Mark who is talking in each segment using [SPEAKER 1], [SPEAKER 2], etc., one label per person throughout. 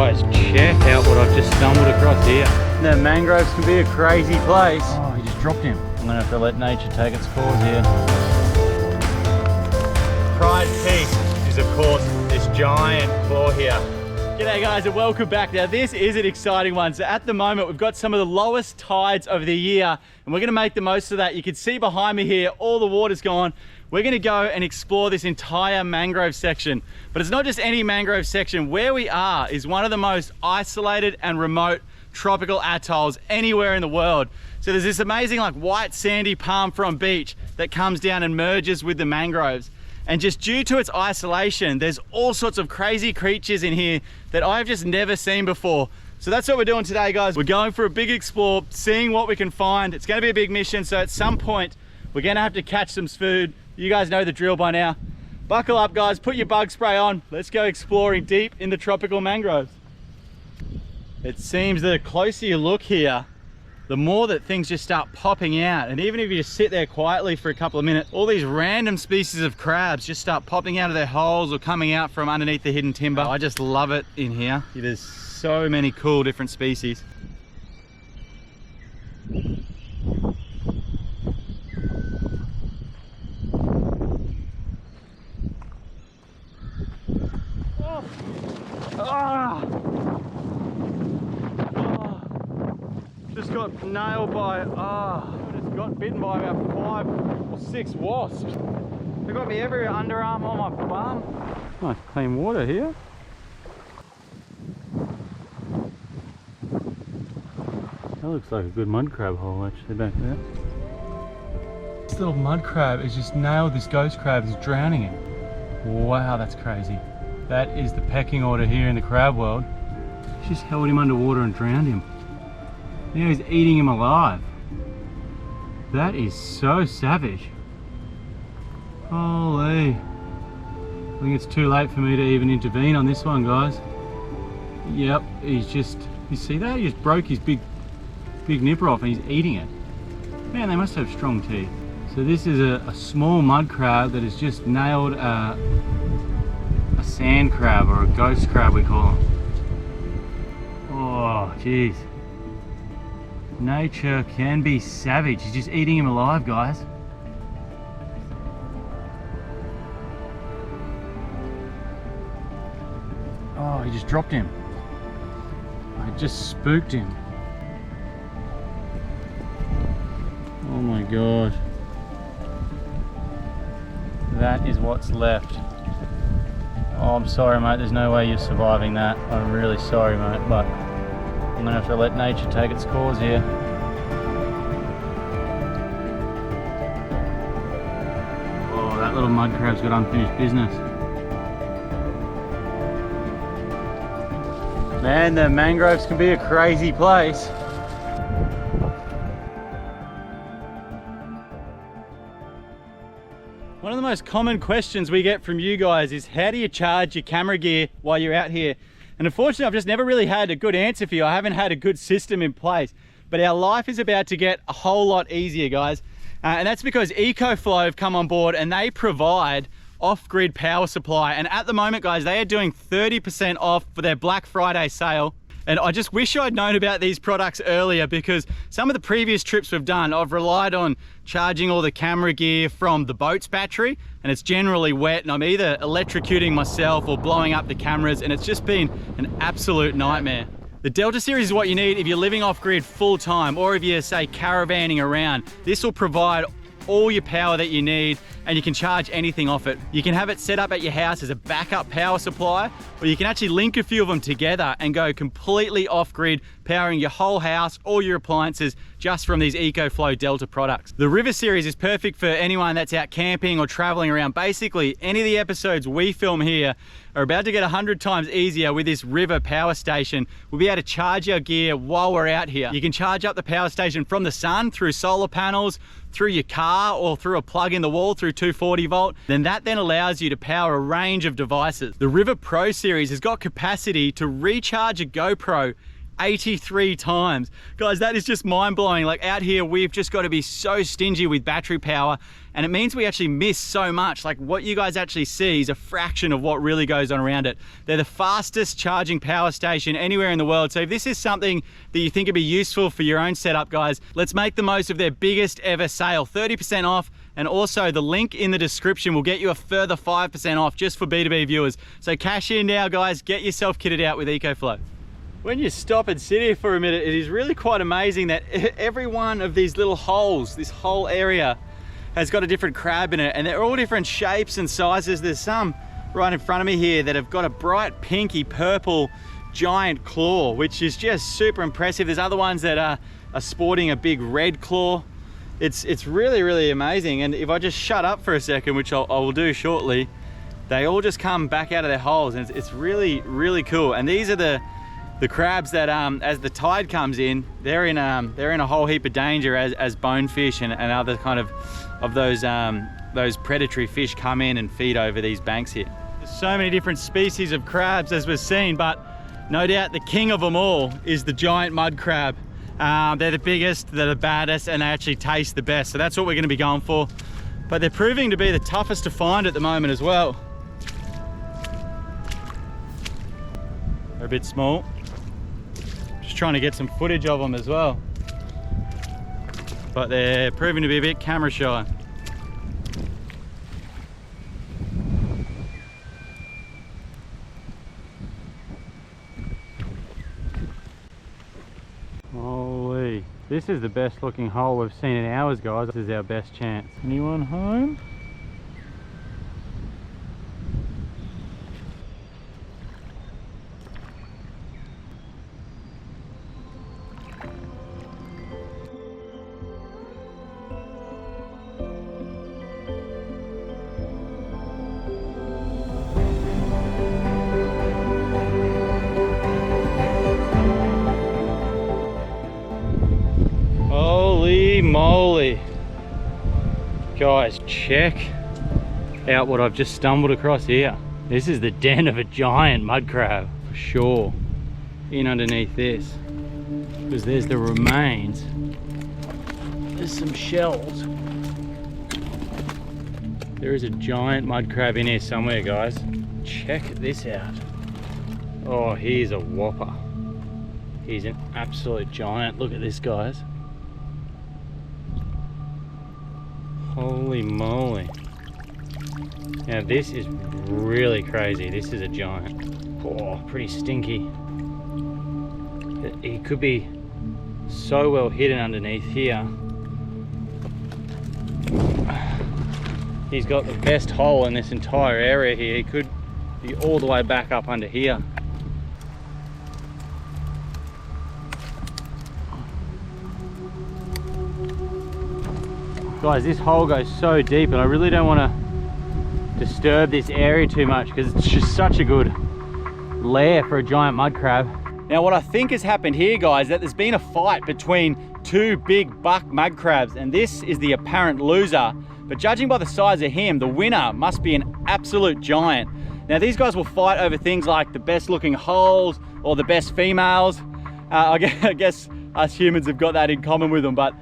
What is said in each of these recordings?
[SPEAKER 1] Guys, check out what I've just stumbled across here.
[SPEAKER 2] The mangroves can be a crazy place.
[SPEAKER 1] Oh, he just dropped him. I'm gonna have to let nature take its course here.
[SPEAKER 2] Prized piece is of course this giant claw here.
[SPEAKER 1] G'day guys and welcome back. Now this is an exciting one. So at the moment we've got some of the lowest tides of the year and we're gonna make the most of that. You can see behind me here, all the water's gone. We're gonna go and explore this entire mangrove section. But it's not just any mangrove section. Where we are is one of the most isolated and remote tropical atolls anywhere in the world. So there's this amazing like white sandy palm frond beach that comes down and merges with the mangroves. And just due to its isolation, there's all sorts of crazy creatures in here that I've just never seen before. So that's what we're doing today, guys. We're going for a big explore, seeing what we can find. It's gonna be a big mission, so at some point, we're gonna have to catch some food. You guys know the drill by now. Buckle up, guys, put your bug spray on. Let's go exploring deep in the tropical mangroves. It seems that the closer you look here, the more that things just start popping out. And even if you just sit there quietly for a couple of minutes, all these random species of crabs just start popping out of their holes or coming out from underneath the hidden timber. I just love it in here. There's so many cool different species. Oh. Ah. Just got nailed by, just got bitten by about 5 or 6 wasps. They got me every underarm, on my bum. Nice clean water here. That looks like a good mud crab hole actually back there. This little mud crab has just nailed this ghost crab, is drowning him. Wow, that's crazy. That is the pecking order here in the crab world. She just held him underwater and drowned him. Now he's eating him alive. That is so savage. Holy. I think it's too late for me to even intervene on this one, guys. Yep, he's just, you see that? He just broke his big nipper off and he's eating it. Man, they must have strong teeth. So this is a small mud crab that has just nailed a sand crab, or a ghost crab we call them. Oh, jeez. Nature can be savage. He's just eating him alive, guys. Oh, he just dropped him. I just spooked him. Oh my god. That is what's left. Oh, I'm sorry, mate. There's no way you're surviving that. I'm really sorry, mate, but I'm gonna have to let nature take its course here. Oh, that little mud crab's got unfinished business. Man, the mangroves can be a crazy place. One of the most common questions we get from you guys is, how do you charge your camera gear while you're out here? And unfortunately, I've just never really had a good answer for you. I haven't had a good system in place, but our life is about to get a whole lot easier, guys. And that's because EcoFlow have come on board and they provide off-grid power supply. And at the moment, guys, they are doing 30% off for their Black Friday sale. And I just wish I'd known about these products earlier, because some of the previous trips we've done, I've relied on charging all the camera gear from the boat's battery, and it's generally wet and I'm either electrocuting myself or blowing up the cameras, and it's just been an absolute nightmare. The Delta series is what you need if you're living off grid full time, or if you're, say, caravanning around. This will provide all your power that you need, and you can charge anything off it. You can have it set up at your house as a backup power supply, or you can actually link a few of them together and go completely off grid, powering your whole house, all your appliances, just from these EcoFlow Delta products. The River series is perfect for anyone that's out camping or traveling around. Basically, any of the episodes we film here are about to get 100 times easier with this River power station. We'll be able to charge our gear while we're out here. You can charge up the power station from the sun through solar panels, through your car, or through a plug in the wall through 240 volt. That then allows you to power a range of devices. The River Pro series has got capacity to recharge a GoPro 83 times. Guys, that is just mind-blowing. Like out here, we've just got to be so stingy with battery power, and it means we actually miss so much. Like what you guys actually see is a fraction of what really goes on around it. They're the fastest charging power station anywhere in the world. So if this is something that you think would be useful for your own setup, guys, let's make the most of their biggest ever sale. 30% off, and also the link in the description will get you a further 5% off just for B2B viewers. So cash in now, guys, get yourself kitted out with EcoFlow. When you stop and sit here for a minute, it is really quite amazing that every one of these little holes, this whole area, has got a different crab in it, and they're all different shapes and sizes. There's some right in front of me here that have got a bright pinky purple giant claw, which is just super impressive. There's other ones that are sporting a big red claw. It's really, really amazing. And if I just shut up for a second, which I will do shortly, they all just come back out of their holes, and it's really, really cool. And these are the crabs that as the tide comes in, they're in a whole heap of danger as bonefish and other kind of those predatory fish come in and feed over these banks here. There's so many different species of crabs, as we've seen, but no doubt the king of them all is the giant mud crab. They're the biggest, they're the baddest, and they actually taste the best. So that's what we're going to be going for. But they're proving to be the toughest to find at the moment as well. They're a bit small. Just trying to get some footage of them as well. But they're proving to be a bit camera shy. Holy, this is the best looking hole we've seen in hours, guys. This is our best chance. Anyone home? Holy moly. Guys, check out what I've just stumbled across here. This is the den of a giant mud crab, for sure. In underneath this. Because there's the remains. There's some shells. There is a giant mud crab in here somewhere, guys. Check this out. Oh, he's a whopper. He's an absolute giant. Look at this, guys. Holy moly. Now this is really crazy. This is a giant. Oh, pretty stinky. He could be so well hidden underneath here. He's got the best hole in this entire area here. He could be all the way back up under here. Guys, this hole goes so deep, and I really don't want to disturb this area too much because it's just such a good lair for a giant mud crab. Now what I think has happened here, guys, that there's been a fight between two big buck mud crabs, and this is the apparent loser. But judging by the size of him, the winner must be an absolute giant. Now these guys will fight over things like the best looking holes or the best females. I guess us humans have got that in common with them, but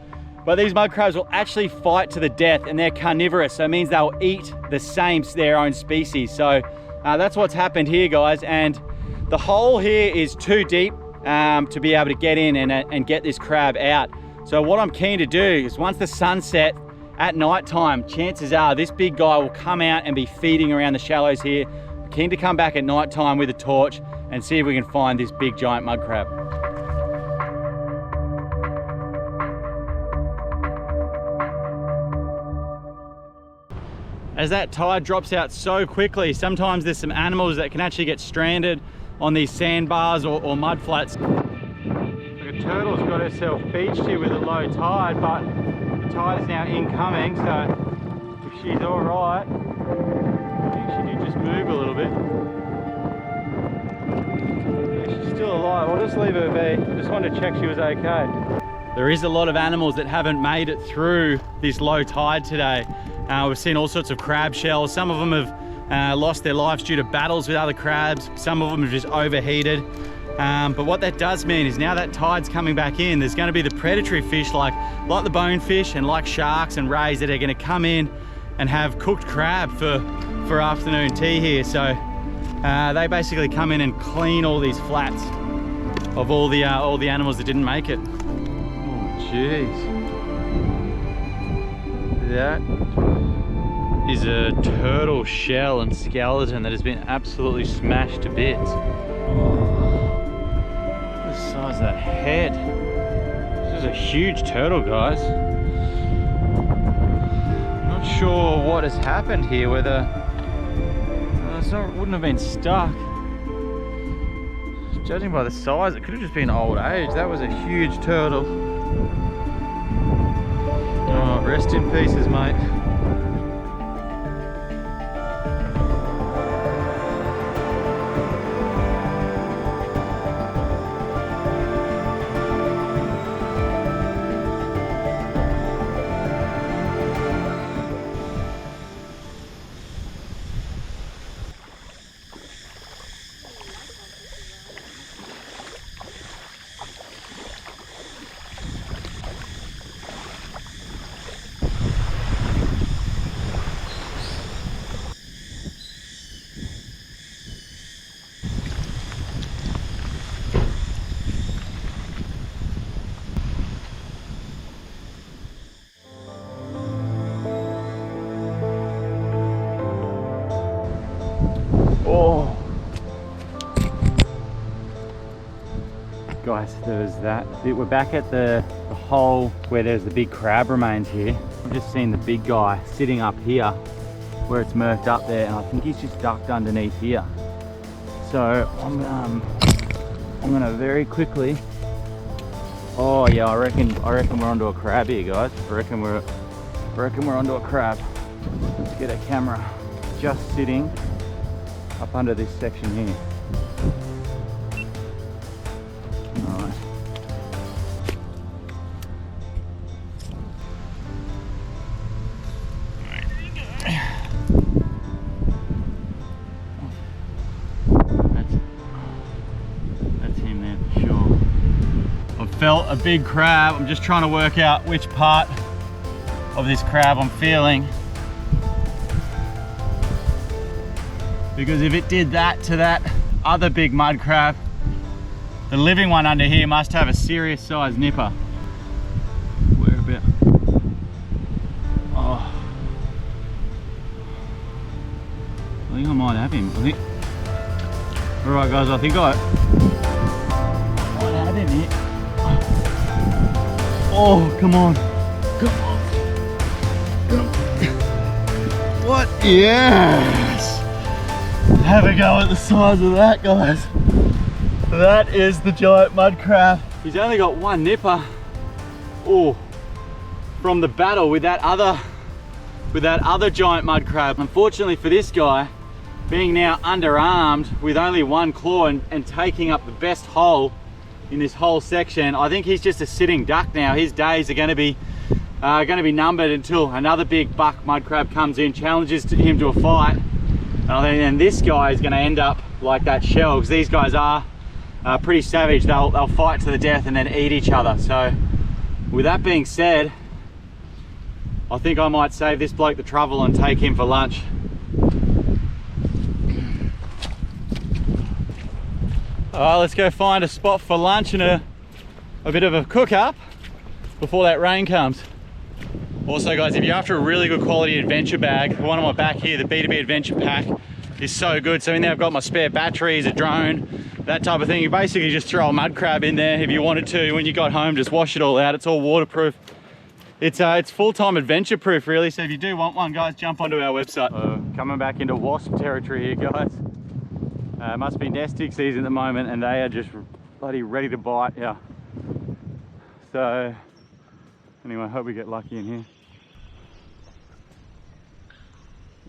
[SPEAKER 1] these mud crabs will actually fight to the death, and they're carnivorous, so it means they'll eat their own species. So that's what's happened here, guys, and the hole here is too deep to be able to get in and get this crab out. So what I'm keen to do is once the sun sets at night time, chances are this big guy will come out and be feeding around the shallows here. I'm keen to come back at night time with a torch and see if we can find this big giant mud crab. As that tide drops out so quickly, sometimes there's some animals that can actually get stranded on these sandbars or mud flats. Like a turtle's got herself beached here with a low tide, but the tide is now incoming, so if she's all right, I think she did just move a little bit. She's still alive. I'll just leave her be. I just wanted to check she was okay. There is a lot of animals that haven't made it through this low tide today. We've seen all sorts of crab shells. Some of them have lost their lives due to battles with other crabs. Some of them have just overheated. But what that does mean is now that tide's coming back in, there's going to be the predatory fish like the bonefish and like sharks and rays that are going to come in and have cooked crab for afternoon tea here. So they basically come in and clean all these flats of all the animals that didn't make it. Oh jeez, that is a turtle shell and skeleton that has been absolutely smashed to bits. Oh, the size of that head. This is a huge turtle, guys. Not sure what has happened here, whether it wouldn't have been stuck. Judging by the size, it could have just been old age. That was a huge turtle. Oh, rest in pieces, mate. Oh, guys, there's that. We're back at the hole where there's the big crab remains here. I've just seen the big guy sitting up here where it's murked up there, and I think he's just ducked underneath here. So I'm gonna very quickly. Oh yeah, I reckon we're onto a crab here, guys. I reckon we're onto a crab. Let's get a camera just sitting up under this section here. Alright. That's him there for sure. I've felt a big crab. I'm just trying to work out which part of this crab I'm feeling. Because if it did that to that other big mud crab, the living one under here must have a serious sized nipper. Where a bit? Oh, I think I might have him. All right, guys, I think I might have him here. Oh, come on, come on, come on. What? Yes. Have a go at the size of that, guys. That is the giant mud crab. He's only got one nipper. Oh, from the battle with that other giant mud crab. Unfortunately for this guy, being now underarmed with only one claw and taking up the best hole in this whole section, I think he's just a sitting duck now. His days are going to be numbered until another big buck mud crab comes in, challenges him to a fight. And this guy is going to end up like that shell, because these guys are pretty savage. They'll fight to the death and then eat each other. So with that being said, I think I might save this bloke the trouble and take him for lunch. Alright, let's go find a spot for lunch and a bit of a cook up before that rain comes. Also, guys, if you're after a really good quality adventure bag, the one on my back here, the B2B Adventure Pack, is so good. So in there I've got my spare batteries, a drone, that type of thing. You basically just throw a mud crab in there if you wanted to. When you got home, just wash it all out. It's all waterproof. It's full-time adventure proof, really. So if you do want one, guys, jump onto our website. Coming back into wasp territory here, guys. It must be nesting season at the moment, and they are just bloody ready to bite. Yeah. So anyway, I hope we get lucky in here.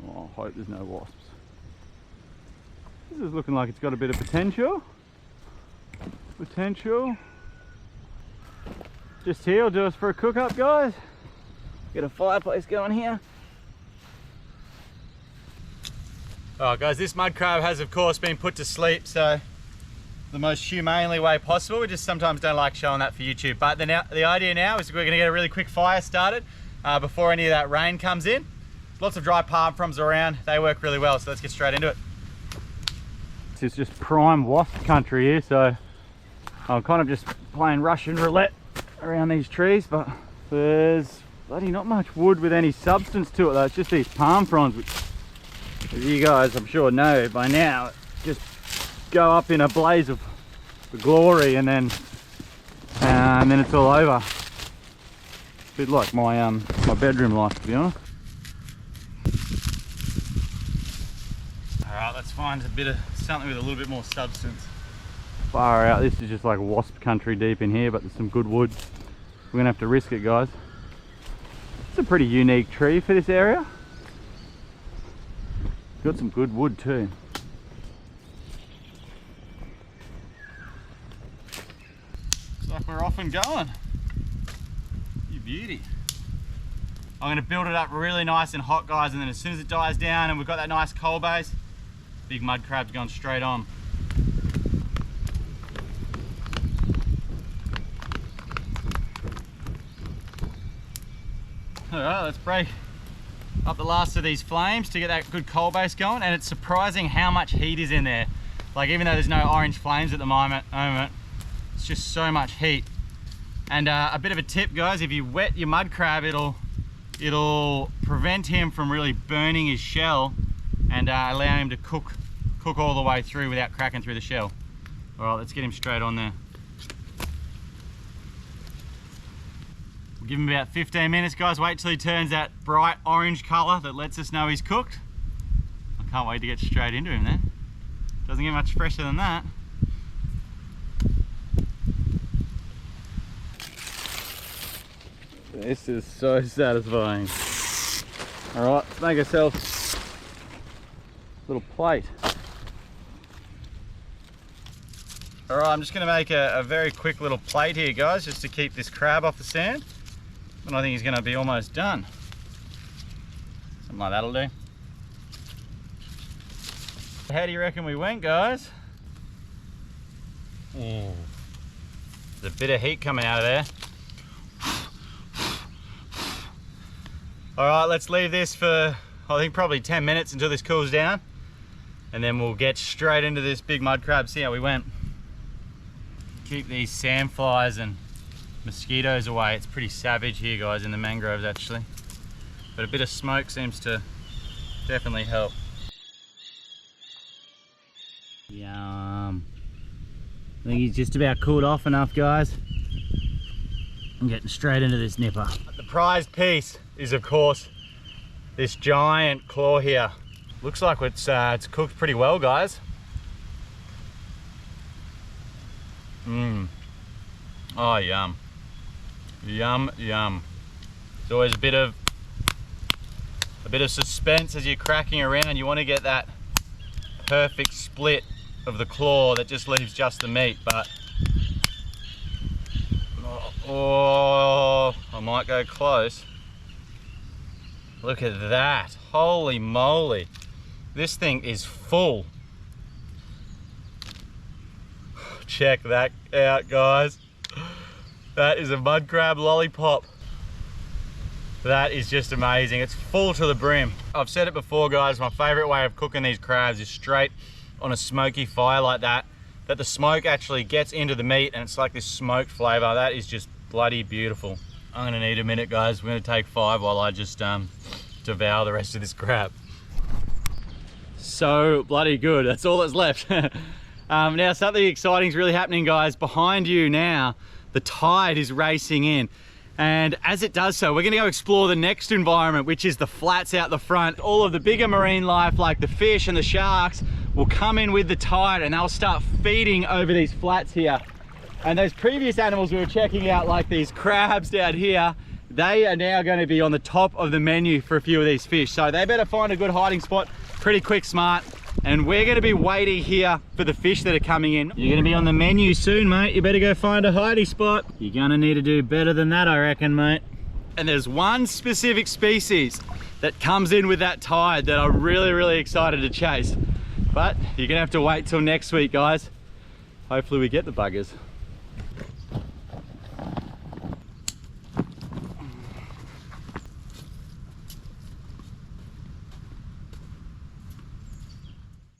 [SPEAKER 1] Oh, I hope there's no wasps. This is looking like it's got a bit of potential. Just here, will do us for a cook up, guys. Get a fireplace going here. Alright, guys, this mud crab has of course been put to sleep, so the most humanely way possible. We just sometimes don't like showing that for YouTube. But the idea now is we're gonna get a really quick fire started before any of that rain comes in. Lots of dry palm fronds around. They work really well, so let's get straight into it. This is just prime wasp country here, so I'm kind of just playing Russian roulette around these trees, but there's bloody not much wood with any substance to it though. It's just these palm fronds, which, as you guys I'm sure know by now, just go up in a blaze of glory and then it's all over. A bit like my my bedroom life, to be honest. All right, let's find a bit of something with a little bit more substance. Far out, this is just like wasp country deep in here, but there's some good wood. We're gonna have to risk it, guys. It's a pretty unique tree for this area. Got some good wood too. Looks like we're off and going. You beauty. I'm gonna build it up really nice and hot, guys, and then as soon as it dies down and we've got that nice coal base, big mud crab's going straight on. All right, let's break up the last of these flames to get that good coal base going, and it's surprising how much heat is in there. Like, even though there's no orange flames at the moment, it's just so much heat. And a bit of a tip, guys, if you wet your mud crab, it'll prevent him from really burning his shell and allow him to cook all the way through without cracking through the shell. All right, let's get him straight on there. We'll give him about 15 minutes, guys. Wait till he turns that bright orange color that lets us know he's cooked. I can't wait to get straight into him then. Doesn't get much fresher than that. This is so satisfying. All right, let's make ourselves a little plate. All right, I'm just gonna make a very quick little plate here, guys, just to keep this crab off the sand. And I think he's gonna be almost done. Something like that'll do. How do you reckon we went, guys? Ooh. There's a bit of heat coming out of there. All right, let's leave this for, I think, probably 10 minutes until this cools down. And then we'll get straight into this big mud crab, see how we went. Keep these sandflies and mosquitoes away. It's pretty savage here, guys, in the mangroves actually, but a bit of smoke seems to definitely help. Yum. I think he's just about cooled off enough, guys. I'm getting straight into this nipper. The prized piece is, of course, this giant claw here. Looks like it's cooked pretty well, guys. Oh, yum. Yum, yum. There's always a bit of suspense as you're cracking around. You want to get that perfect split of the claw that just leaves just the meat, but oh, I might go close. Look at that. Holy moly. This thing is full. Check that out, guys. That is a mud crab lollipop. That is just amazing. It's full to the brim. I've said it before, guys, my favorite way of cooking these crabs is straight on a smoky fire like that the smoke actually gets into the meat and it's like this smoked flavor. That is just bloody beautiful. I'm gonna need a minute, guys. We're gonna take 5 while I just devour the rest of this crab. So bloody good. That's all that's left. Now something exciting is really happening, guys. Behind you now, the tide is racing in. And as it does so, we're gonna go explore the next environment, which is the flats out the front. All of the bigger marine life, like the fish and the sharks, will come in with the tide and they'll start feeding over these flats here. And those previous animals we were checking out, like these crabs down here, they are now gonna be on the top of the menu for a few of these fish. So they better find a good hiding spot pretty quick, smart. And we're gonna be waiting here for the fish that are coming in. You're gonna be on the menu soon, mate. You better go find a hiding spot. You're gonna need to do better than that, I reckon, mate. And there's one specific species that comes in with that tide that I'm really, really excited to chase. But you're gonna have to wait till next week, guys. hopefully we get the buggers.